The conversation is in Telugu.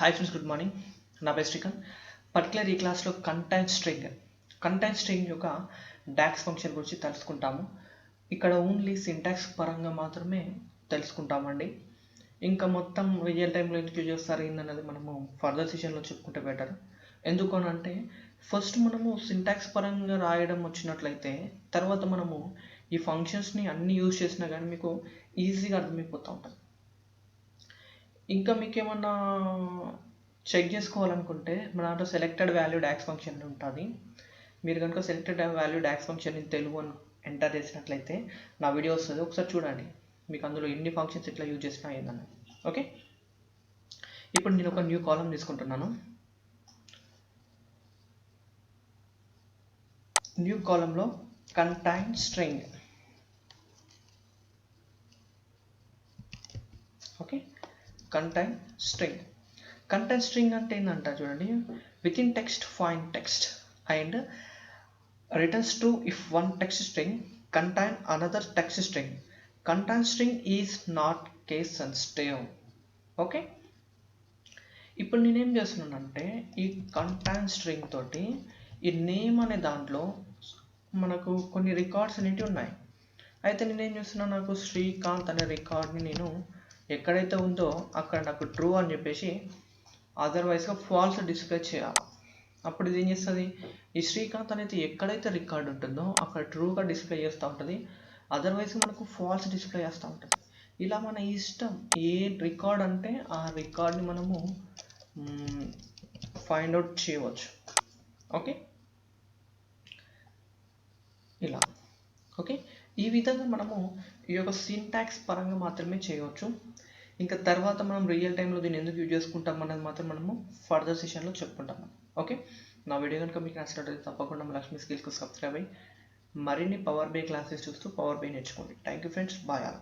Hi friends, good morning. నా పేరు శ్రీకాంత్. పర్టికులర్ ఈ క్లాస్లో కంటైన్ స్ట్రింగ్ యొక్క డాక్స్ ఫంక్షన్ గురించి తెలుసుకుంటాము. ఇక్కడ ఓన్లీ సింటాక్స్ పరంగా మాత్రమే తెలుసుకుంటామండి. ఇంకా మొత్తం రియల్ టైంలో ఎందుకు యూజ్ చేస్తారు ఏందన్నది మనము ఫర్దర్ సెషన్లో చెప్పుకుంటే బెటర్. ఎందుకు అని అంటే ఫస్ట్ మనము సింటాక్స్ పరంగా రాయడం వచ్చినట్లయితే తర్వాత మనము ఈ ఫంక్షన్స్ని అన్నీ యూజ్ చేసినా కానీ మీకు ఈజీగా అర్థమైపోతూ ఉంటుంది. ఇంకా మీకు ఏమన్నా చెక్ చేసుకోవాలనుకుంటే మన దాంట్లో సెలెక్టెడ్ వాల్యూ డాక్స్ ఫంక్షన్ అని ఉంటుంది. మీరు కనుక selected value DAX function in Telugu అని ఎంటర్ చేసినట్లయితే నా వీడియో వస్తుంది, ఒకసారి చూడండి. మీకు అందులో ఎన్ని ఫంక్షన్స్ ఎట్లా యూజ్ చేసినా ఏందన్న. ఓకే, ఇప్పుడు నేను ఒక న్యూ కాలం తీసుకుంటున్నాను. న్యూ కాలంలో contain string. Okay, contain string అంటే ఏంటంట చూడండి, with in text find text and returns true if one text string contain another text string. Contain string is not case sensitive. Okay, ఇప్పుడు నేనేం చేస్తున్నానంటే ఈ కంటైన్ స్ట్రింగ్ తోటి ఈ నేమ్ అనే దాంట్లో మనకు కొన్ని రికార్డ్స్ అనేవి ఉన్నాయి. అయితే నేనేం చేస్తున్నాను, నాకు శ్రీకాంత్ అనే రికార్డ్ని నేను ఎక్కడైతే ఉందో అక్కడ నాకు ట్రూ అని చెప్పేసి అదర్వైజ్గా ఫాల్స్ డిస్ప్లే చేయాలి. అప్పుడు ఇది ఏం చేస్తుంది, ఈ శ్రీకాంత్ అనేది ఎక్కడైతే రికార్డ్ ఉంటుందో అక్కడ ట్రూగా డిస్ప్లే చేస్తూ ఉంటుంది, అదర్వైజ్ మనకు ఫాల్స్ డిస్ప్లే చేస్తూ ఉంటుంది. ఇలా మన ఇష్టం ఏ రికార్డ్ అంటే ఆ రికార్డ్ని మనము ఫైండ్ అవుట్ చేయవచ్చు. ఓకే, ఇలా. ఓకే, ఈ విధంగా మనము ఈ యొక్క సింటాక్స్ పరంగా మాత్రమే చేయవచ్చు. ఇంకా తర్వాత మనం రియల్ టైంలో దీన్ని ఎందుకు యూజ్ చేసుకుంటాం అన్నది మాత్రం మనము ఫర్దర్ సెషన్లో చెప్పుకుంటాము. ఓకే, నా వీడియో కనుక మీకు నచ్చినట్లయితే తప్పకుండా మన లక్ష్మీ స్కిల్స్కు సబ్స్క్రైబ్ అయ్యి మరిన్ని పవర్ బై క్లాసెస్ చూస్తూ పవర్ బై నేర్చుకోండి. Thank you friends, bye all.